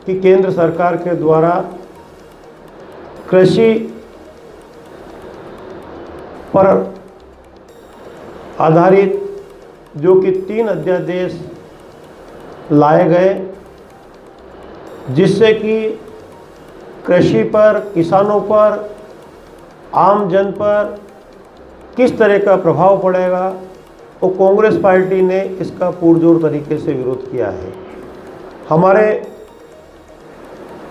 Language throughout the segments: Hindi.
कि केंद्र सरकार के द्वारा कृषि पर आधारित जो कि 3 अध्यादेश लाए गए, जिससे कि कृषि पर, किसानों पर, आम जन पर किस तरह का प्रभाव पड़ेगा, और कांग्रेस पार्टी ने इसका पुरजोर तरीके से विरोध किया है। हमारे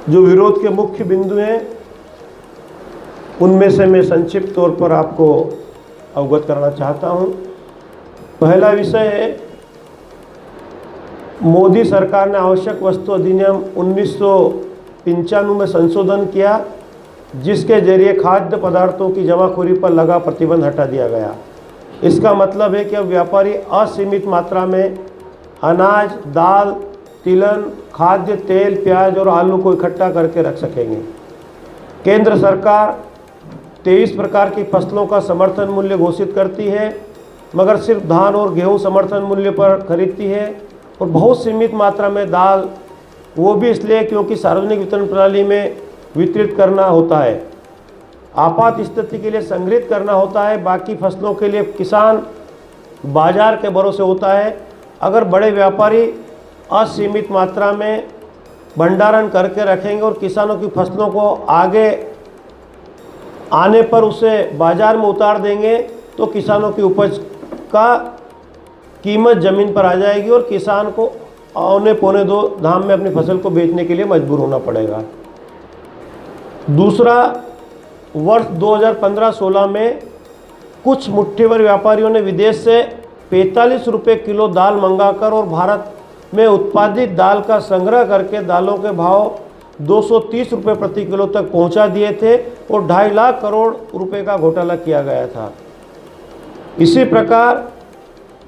जो विरोध के मुख्य बिंदु हैं उनमें से मैं संक्षिप्त तौर पर आपको अवगत करना चाहता हूं। पहला विषय है, मोदी सरकार ने आवश्यक वस्तु अधिनियम 1995 में संशोधन किया, जिसके जरिए खाद्य पदार्थों की जमाखोरी पर लगा प्रतिबंध हटा दिया गया। इसका मतलब है कि अब व्यापारी असीमित मात्रा में अनाज, दाल, तिलहन, खाद्य तेल, प्याज और आलू को इकट्ठा करके रख सकेंगे। केंद्र सरकार 23 प्रकार की फसलों का समर्थन मूल्य घोषित करती है, मगर सिर्फ धान और गेहूं समर्थन मूल्य पर खरीदती है, और बहुत सीमित मात्रा में दाल, वो भी इसलिए क्योंकि सार्वजनिक वितरण प्रणाली में वितरित करना होता है, आपात स्थिति के लिए संग्रहित करना होता है। बाकी फसलों के लिए किसान बाजार के भरोसे होता है। अगर बड़े व्यापारी असीमित मात्रा में भंडारण करके रखेंगे और किसानों की फसलों को आगे आने पर उसे बाजार में उतार देंगे, तो किसानों की उपज का कीमत ज़मीन पर आ जाएगी और किसान को औने पौने दो दाम में अपनी फसल को बेचने के लिए मजबूर होना पड़ेगा। दूसरा, वर्ष 2015-16 में कुछ मुट्ठीभर व्यापारियों ने विदेश से 45 रुपये किलो दाल मंगाकर और भारत में उत्पादित दाल का संग्रह करके दालों के भाव 230 रुपये प्रति किलो तक पहुंचा दिए थे और 2.5 लाख करोड़ रुपए का घोटाला किया गया था। इसी प्रकार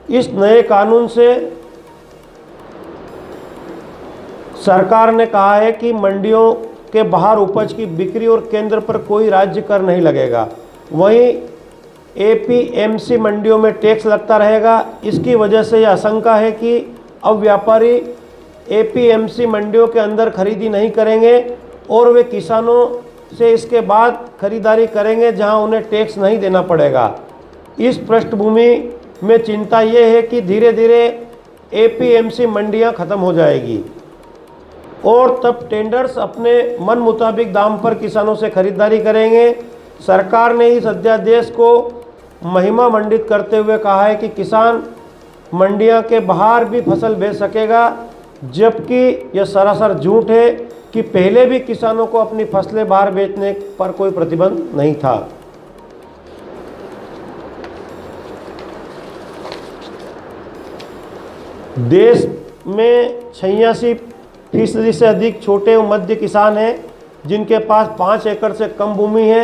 इस नए कानून से सरकार ने कहा है कि मंडियों के बाहर उपज की बिक्री और केंद्र पर कोई राज्य कर नहीं लगेगा। वहीं एपीएमसी मंडियों में टैक्स लगता रहेगा। इसकी वजह से यह आशंका है कि अब व्यापारी एपीएमसी मंडियों के अंदर खरीदी नहीं करेंगे और वे किसानों से इसके बाद खरीदारी करेंगे जहां उन्हें टैक्स नहीं देना पड़ेगा। इस पृष्ठभूमि में चिंता ये है कि धीरे धीरे एपीएमसी मंडियां खत्म हो जाएगी और तब टेंडर्स अपने मन मुताबिक दाम पर किसानों से खरीदारी करेंगे। सरकार ने इस अध्यादेश को महिमा मंडित करते हुए कहा है कि किसान मंडियां के बाहर भी फसल बेच सकेगा, जबकि यह सरासर झूठ है कि पहले भी किसानों को अपनी फसलें बाहर बेचने पर कोई प्रतिबंध नहीं था। देश में 86% से अधिक छोटे और मध्य किसान हैं जिनके पास 5 एकड़ से कम भूमि है।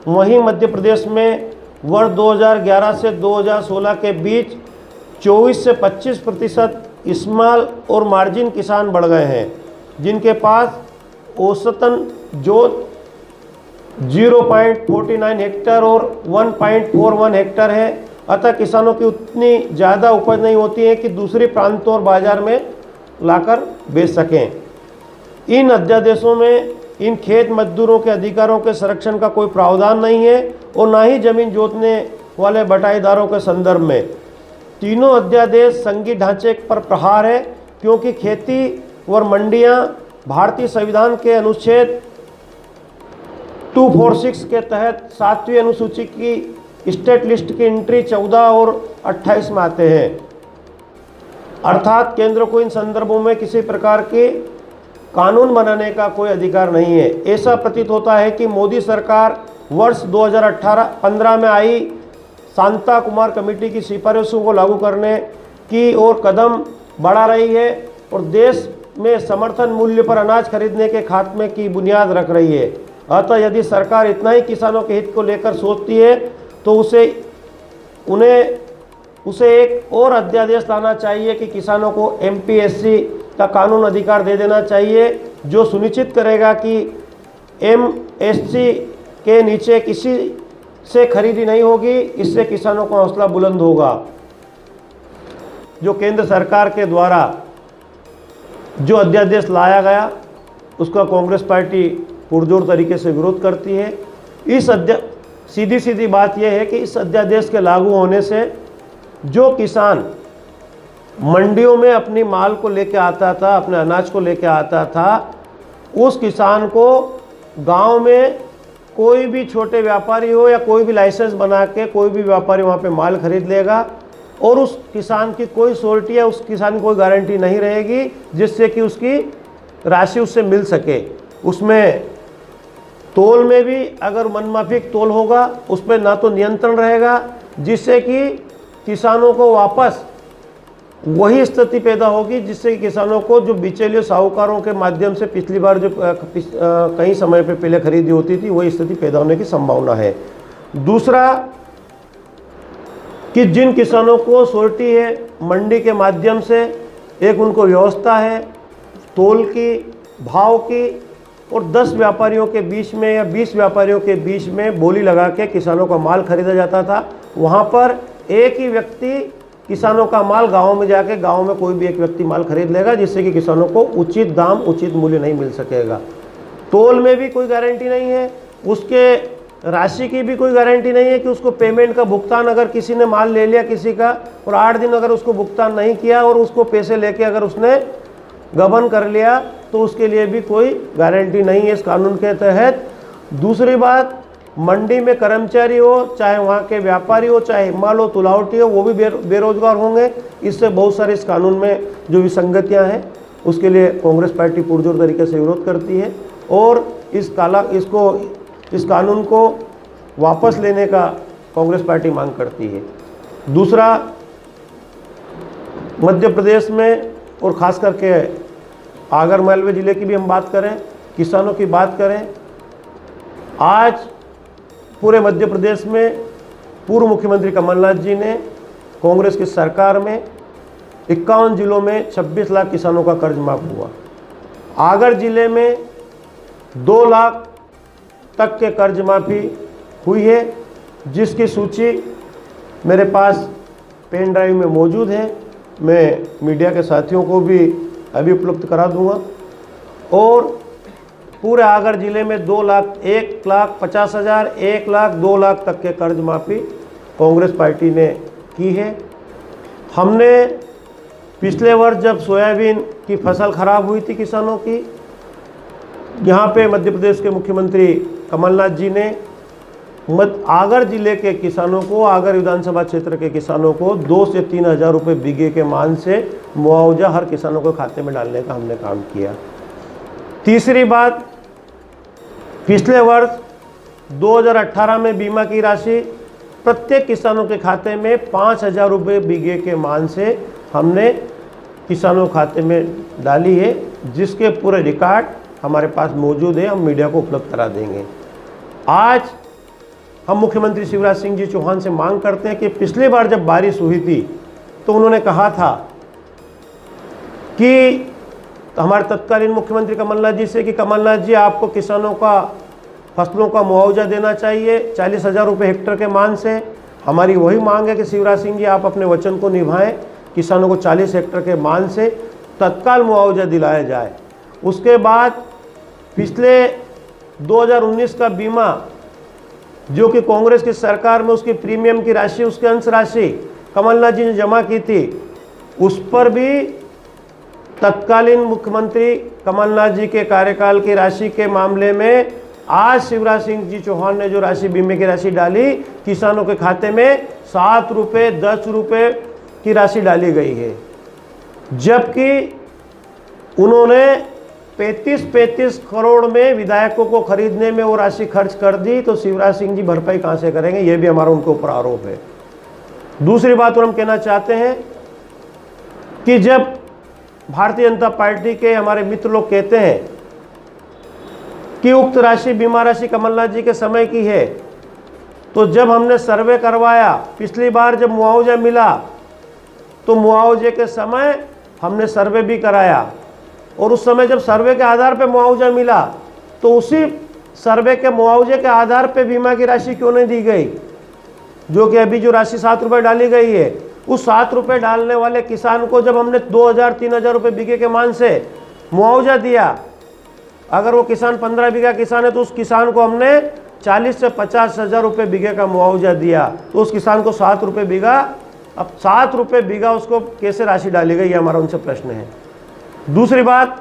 वहीं मध्य प्रदेश में वर्ष 2011 से 2016 के बीच 24 से 25% स्मॉल और मार्जिन किसान बढ़ गए हैं, जिनके पास औसतन जो 0.49 हेक्टर और 1.41 हेक्टर है। अतः किसानों की उतनी ज़्यादा उपज नहीं होती है कि दूसरे प्रांतों और बाजार में लाकर बेच सकें। इन अध्यादेशों में इन खेत मजदूरों के अधिकारों के संरक्षण का कोई प्रावधान नहीं है और ना ही जमीन जोतने वाले बटाईदारों के संदर्भ में। तीनों अध्यादेश संघीय ढांचे पर प्रहार है, क्योंकि खेती व मंडियां भारतीय संविधान के अनुच्छेद 246 के तहत 7वीं अनुसूची की स्टेट लिस्ट की एंट्री 14 और 28 में आते हैं। अर्थात केंद्र को इन संदर्भों में किसी प्रकार के कानून बनाने का कोई अधिकार नहीं है। ऐसा प्रतीत होता है कि मोदी सरकार वर्ष 2018-15 में आई शांता कुमार कमेटी की सिफारिशों को लागू करने की ओर कदम बढ़ा रही है और देश में समर्थन मूल्य पर अनाज खरीदने के खात्मे की बुनियाद रख रही है। अतः यदि सरकार इतना ही किसानों के हित को लेकर सोचती है तो उसे एक और अध्यादेश लाना चाहिए कि किसानों को एमपीएससी का कानून अधिकार दे देना चाहिए, जो सुनिश्चित करेगा कि एमएससी के नीचे किसी से खरीदी नहीं होगी। इससे किसानों का हौसला बुलंद होगा। जो केंद्र सरकार के द्वारा जो अध्यादेश लाया गया उसका कांग्रेस पार्टी पुरजोर तरीके से विरोध करती है। सीधी सीधी बात यह है कि इस अध्यादेश के लागू होने से जो किसान मंडियों में अपनी माल को लेके आता था, अपने अनाज को लेके आता था, उस किसान को गांव में कोई भी छोटे व्यापारी हो या कोई भी लाइसेंस बना के कोई भी व्यापारी वहाँ पे माल खरीद लेगा और उस किसान की कोई श्योरिटी या उस किसान की कोई गारंटी नहीं रहेगी जिससे कि उसकी राशि उससे मिल सके। उसमें तोल में भी अगर मनमाफिक तोल होगा उस पर ना तो नियंत्रण रहेगा, जिससे कि किसानों को वापस वही स्थिति पैदा होगी जिससे कि किसानों को जो बिचौलियों साहूकारों के माध्यम से पिछली बार जो कई समय पे पहले खरीदी होती थी वही स्थिति पैदा होने की संभावना है। दूसरा कि जिन किसानों को श्योरिटी है मंडी के माध्यम से, एक उनको व्यवस्था है तोल की, भाव की, और 10 व्यापारियों के बीच में या 20 व्यापारियों के बीच में बोली लगा के किसानों का माल खरीदा जाता था। वहाँ पर एक ही व्यक्ति किसानों का माल गाँव में जाके गाँव में कोई भी एक व्यक्ति माल खरीद लेगा, जिससे कि किसानों को उचित दाम उचित मूल्य नहीं मिल सकेगा। तोल में भी कोई गारंटी नहीं है, उसके राशि की भी कोई गारंटी नहीं है कि उसको पेमेंट का भुगतान, अगर किसी ने माल ले लिया किसी का और 8 दिन अगर उसको भुगतान नहीं किया और उसको पैसे लेके अगर उसने गबन कर लिया तो उसके लिए भी कोई गारंटी नहीं है इस कानून के तहत। दूसरी बात, मंडी में कर्मचारी हो, चाहे वहाँ के व्यापारी हो, चाहे माल हो, तुलावटी हो, वो भी बेरोजगार होंगे। इससे बहुत सारे इस कानून में जो विसंगतियाँ हैं उसके लिए कांग्रेस पार्टी पुरजोर तरीके से विरोध करती है और इस कानून को वापस लेने का कांग्रेस पार्टी मांग करती है। दूसरा, मध्य प्रदेश में और ख़ास करके आगर मालवा ज़िले की भी हम बात करें, किसानों की बात करें, आज पूरे मध्य प्रदेश में पूर्व मुख्यमंत्री कमलनाथ जी ने कांग्रेस की सरकार में 51 जिलों में 26 लाख किसानों का कर्ज माफ हुआ। आगर जिले में 2 लाख तक के कर्ज माफ़ी हुई है, जिसकी सूची मेरे पास पेन ड्राइव में मौजूद है। मैं मीडिया के साथियों को भी अभी उपलब्ध करा दूंगा। और पूरे आगर ज़िले में 2 लाख, 1,50,000, 1 लाख, 2 लाख तक के कर्ज माफ़ी कांग्रेस पार्टी ने की है। हमने पिछले वर्ष जब सोयाबीन की फसल खराब हुई थी किसानों की, यहाँ पे मध्य प्रदेश के मुख्यमंत्री कमलनाथ जी ने आगर जिले के किसानों को, आगर विधानसभा क्षेत्र के किसानों को 2 से 3 हज़ार रुपये बीघे के मान से मुआवजा हर किसानों के खाते में डालने का हमने काम किया। तीसरी बात, पिछले वर्ष 2018 में बीमा की राशि प्रत्येक किसानों के खाते में 5,000 रुपये बीघे के मान से हमने किसानों के खाते में डाली है, जिसके पूरे रिकॉर्ड हमारे पास मौजूद है, हम मीडिया को उपलब्ध करा देंगे। आज हम मुख्यमंत्री शिवराज सिंह जी चौहान से मांग करते हैं कि पिछली बार जब बारिश हुई थी तो उन्होंने कहा था कि हमारे तत्कालीन मुख्यमंत्री कमलनाथ जी से कि कमलनाथ जी, आपको किसानों का फसलों का मुआवजा देना चाहिए 40,000 रुपये हेक्टेयर के मान से। हमारी वही मांग है कि शिवराज सिंह जी आप अपने वचन को निभाएं, किसानों को 40 हेक्टेयर के मान से तत्काल मुआवजा दिलाया जाए। उसके बाद पिछले 2019 का बीमा जो कि कांग्रेस की सरकार में उसकी प्रीमियम की राशि, उसकी अंश राशि कमलनाथ जी ने जमा की थी, उस पर भी तत्कालीन मुख्यमंत्री कमलनाथ जी के कार्यकाल की राशि के मामले में आज शिवराज सिंह जी चौहान ने जो राशि बीमे की राशि डाली, किसानों के खाते में 7 रुपये 10 रुपये की राशि डाली गई है, जबकि उन्होंने 35 करोड़ में विधायकों को खरीदने में वो राशि खर्च कर दी। तो शिवराज सिंह जी भरपाई कहाँ से करेंगे, ये भी हमारा उनके ऊपर आरोप है। दूसरी बात और हम कहना चाहते हैं कि जब भारतीय जनता पार्टी के हमारे मित्र लोग कहते हैं कि उक्त राशि बीमा राशि कमलनाथ जी के समय की है, तो जब हमने सर्वे करवाया, पिछली बार जब मुआवजा मिला तो मुआवजे के समय हमने सर्वे भी कराया और उस समय जब सर्वे के आधार पर मुआवजा मिला तो उसी सर्वे के मुआवजे के आधार पर बीमा की राशि क्यों नहीं दी गई, जो कि अभी जो राशि 7 रुपये डाली गई है, उस 7 रुपये डालने वाले किसान को जब हमने 2,000 3,000 रुपये बीघे के मान से मुआवजा दिया, अगर वो किसान 15 बीघा किसान है तो उस किसान को हमने 40 से 50 हज़ार रुपये बीघे का मुआवजा दिया, तो उस किसान को 7 रुपये बीघा, अब 7 रुपये बीघा उसको कैसे राशि डाली गई, ये हमारा उनसे प्रश्न है। दूसरी बात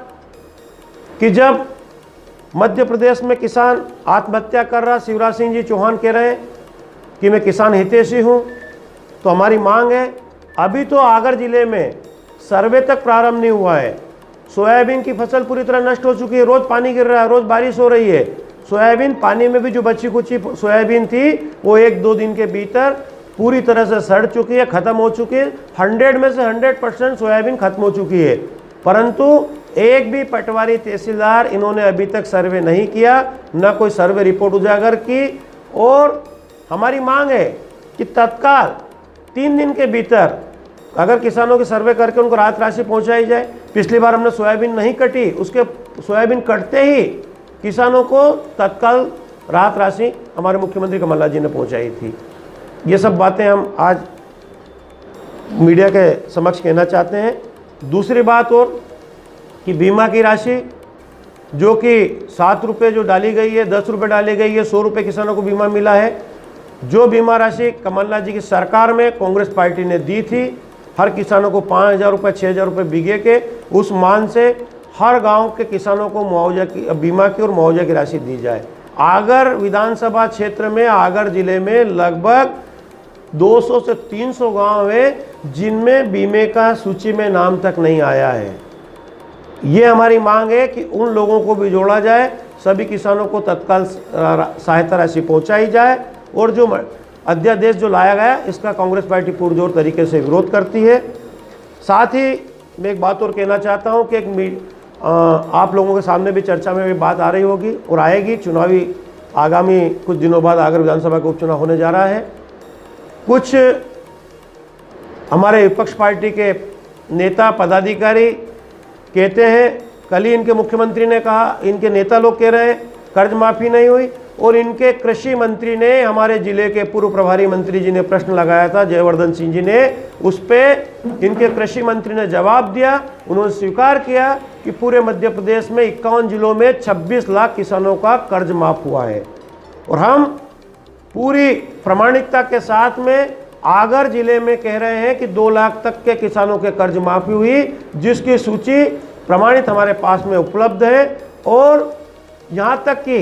कि जब मध्य प्रदेश में किसान आत्महत्या कर रहा, शिवराज सिंह जी चौहान कह रहे हैं कि मैं किसान हितैषी हूँ, तो हमारी मांग है, अभी तो आगर जिले में सर्वे तक प्रारंभ नहीं हुआ है, सोयाबीन की फसल पूरी तरह नष्ट हो चुकी है, रोज पानी गिर रहा है, रोज बारिश हो रही है, सोयाबीन पानी में भी जो बची कुची सोयाबीन थी वो 1-2 दिन के भीतर पूरी तरह से सड़ चुकी है, खत्म हो चुकी है। 100 में से 100% सोयाबीन खत्म हो चुकी है, परंतु एक भी पटवारी तहसीलदार इन्होंने अभी तक सर्वे नहीं किया, न कोई सर्वे रिपोर्ट उजागर की। और हमारी मांग है कि तत्काल 3 दिन के भीतर अगर किसानों की सर्वे करके उनको राहत राशि पहुंचाई जाए। पिछली बार हमने सोयाबीन नहीं कटी, उसके सोयाबीन कटते ही किसानों को तत्काल राहत राशि हमारे मुख्यमंत्री कमलनाथ जी ने पहुंचाई थी। ये सब बातें हम आज मीडिया के समक्ष कहना चाहते हैं। दूसरी बात और कि बीमा की राशि जो कि 7 रुपये जो डाली गई है, 10 रुपये डाली गई है, 100 रुपये किसानों को बीमा मिला है। जो बीमा राशि कमलनाथ जी की सरकार में कांग्रेस पार्टी ने दी थी, हर किसानों को 5,000 रुपये 6,000 रुपये बीघे के, उस मान से हर गांव के किसानों को मुआवजा की, बीमा की और मुआवजा की राशि दी जाए। आगर विधानसभा क्षेत्र में, आगर जिले में लगभग 200 से 300 गांव है जिनमें बीमे का सूची में नाम तक नहीं आया है। ये हमारी मांग है कि उन लोगों को भी जोड़ा जाए, सभी किसानों को तत्काल सहायता राशि पहुंचाई जाए। और जो अध्यादेश जो लाया गया इसका कांग्रेस पार्टी पुरजोर तरीके से विरोध करती है। साथ ही मैं एक बात और कहना चाहता हूं कि आप लोगों के सामने भी चर्चा में भी बात आ रही होगी और आएगी, चुनावी आगामी कुछ दिनों बाद आगर विधानसभा का उपचुनाव होने जा रहा है। कुछ हमारे विपक्ष पार्टी के नेता पदाधिकारी कहते हैं, कल ही इनके मुख्यमंत्री ने कहा, इनके नेता लोग कह रहे हैं कर्ज माफ़ी नहीं हुई, और इनके कृषि मंत्री ने, हमारे जिले के पूर्व प्रभारी मंत्री जी ने प्रश्न लगाया था, जयवर्धन सिंह जी ने, उस पर इनके कृषि मंत्री ने जवाब दिया। उन्होंने स्वीकार किया कि पूरे मध्य प्रदेश में 51 जिलों में 26 लाख किसानों का कर्ज माफ हुआ है। और हम पूरी प्रामाणिकता के साथ में आगर जिले में कह रहे हैं कि 2 लाख तक के किसानों के कर्ज माफी हुई, जिसकी सूची प्रमाणित हमारे पास में उपलब्ध है। और यहाँ तक कि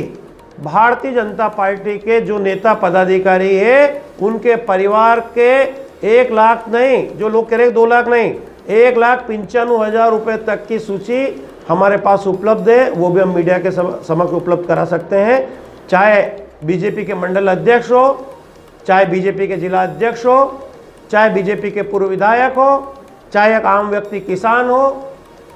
भारतीय जनता पार्टी के जो नेता पदाधिकारी है, उनके परिवार के 1 लाख नहीं, जो लोग कह रहे हैं 2 लाख नहीं, 1,95,000 रुपये तक की सूची हमारे पास उपलब्ध है। वो भी हम मीडिया के समक्ष उपलब्ध करा सकते हैं, चाहे बीजेपी के मंडल अध्यक्ष हो, चाहे बीजेपी के जिला अध्यक्ष हो, चाहे बीजेपी के पूर्व विधायक हो, चाहे एक आम व्यक्ति किसान हो,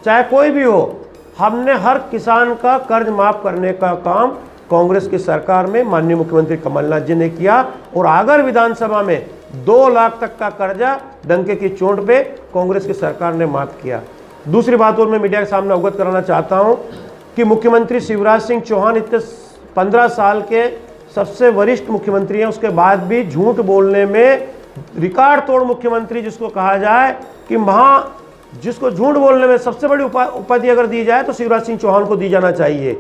चाहे कोई भी हो। हमने हर किसान का कर्ज माफ करने का काम कांग्रेस की सरकार में माननीय मुख्यमंत्री कमलनाथ जी ने किया। और आगर विधानसभा में 2 लाख तक का कर्जा डंके की चोट पे कांग्रेस की सरकार ने माफ किया। दूसरी बात और मैं मीडिया के सामने अवगत कराना चाहता हूं कि मुख्यमंत्री शिवराज सिंह चौहान इतने 15 साल के सबसे वरिष्ठ मुख्यमंत्री हैं, उसके बाद भी झूठ बोलने में रिकॉर्ड तोड़ मुख्यमंत्री जिसको कहा जाए कि जिसको झूठ बोलने में सबसे बड़ी उपाधि अगर दी जाए तो शिवराज सिंह चौहान को दी जाना चाहिए।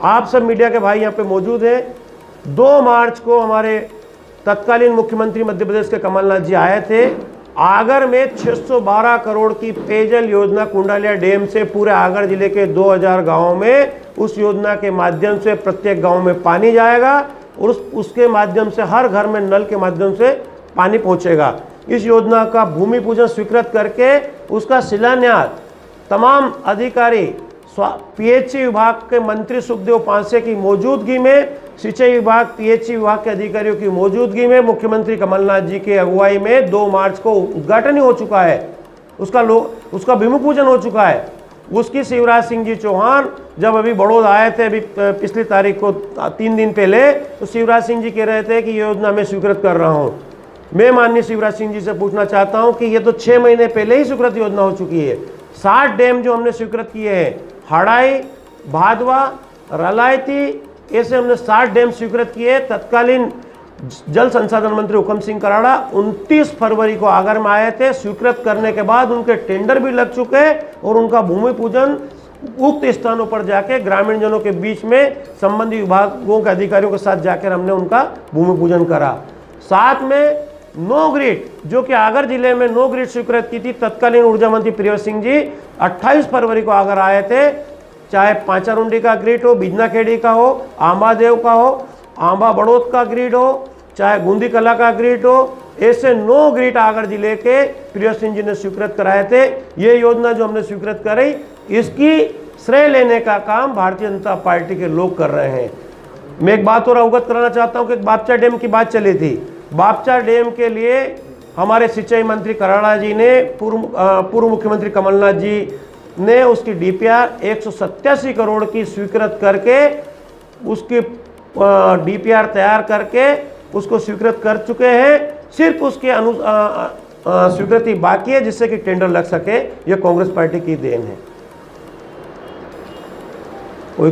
आप सब मीडिया के भाई यहाँ पे मौजूद हैं। 2 मार्च को हमारे तत्कालीन मुख्यमंत्री मध्य प्रदेश के कमलनाथ जी आए थे। आगर में 612 करोड़ की पेयजल योजना कुंडालिया डैम से पूरे आगर जिले के 2000 गाँवों में, उस योजना के माध्यम से प्रत्येक गाँव में पानी जाएगा और उसके माध्यम से हर घर में नल के माध्यम से पानी पहुँचेगा। इस योजना का भूमि पूजन स्वीकृत करके उसका शिलान्यास तमाम अधिकारी, पीएचई विभाग के मंत्री सुखदेव पांसे की मौजूदगी में, सिंचाई विभाग, पीएचई विभाग के अधिकारियों की मौजूदगी में, मुख्यमंत्री कमलनाथ जी के अगुवाई में 2 मार्च को उद्घाटन ही हो चुका है, उसका भूमि पूजन हो चुका है। उसकी शिवराज सिंह जी चौहान जब अभी बड़ौदा आए थे, अभी पिछली तारीख को 3 दिन पहले, तो शिवराज सिंह जी कह रहे थे कि ये योजना मैं स्वीकृत कर रहा हूँ। मैं माननीय शिवराज सिंह जी से पूछना चाहता हूँ कि ये तो 6 महीने पहले ही स्वीकृत योजना हो चुकी है। 60 डैम जो हमने स्वीकृत किए हैं, हड़ाई, भादवा, रलायती, ऐसे हमने 60 डैम स्वीकृत किए। तत्कालीन जल संसाधन मंत्री हुकम सिंह कराड़ा 29 फरवरी को आगर में आए थे। स्वीकृत करने के बाद उनके टेंडर भी लग चुके और उनका भूमि पूजन उक्त स्थानों पर जाके ग्रामीण जनों के बीच में संबंधित विभागों के अधिकारियों के साथ जाकर हमने उनका भूमि पूजन करा। साथ में नो ग्रिड, जो कि आगर जिले में नो ग्रिड स्वीकृत की थी, तत्कालीन ऊर्जा मंत्री प्रिय सिंह जी 28 फरवरी को आगर आए थे। चाहे पांचारुंडी का ग्रिड हो, बिजनाखेड़ी का हो, आंबादेव का हो, आंबा बड़ौद का ग्रिड हो, चाहे बूंदी कला का ग्रिड हो, ऐसे 9 ग्रिड आगर जिले के प्रिय सिंह जी ने स्वीकृत कराए थे। ये योजना जो हमने स्वीकृत कराई, इसकी श्रेय लेने का काम भारतीय जनता पार्टी के लोग कर रहे हैं। मैं एक बात और अवगत कराना चाहता हूं कि बापचा डैम की बात चली थी। बापचा डैम के लिए हमारे सिंचाई मंत्री कराड़ा जी ने, पूर्व मुख्यमंत्री कमलनाथ जी ने उसकी डीपीआर 187 करोड़ की स्वीकृत करके, उसकी डीपीआर तैयार करके उसको स्वीकृत कर चुके हैं। सिर्फ उसके स्वीकृति बाकी है जिससे कि टेंडर लग सके। यह कांग्रेस पार्टी की देन है। कोई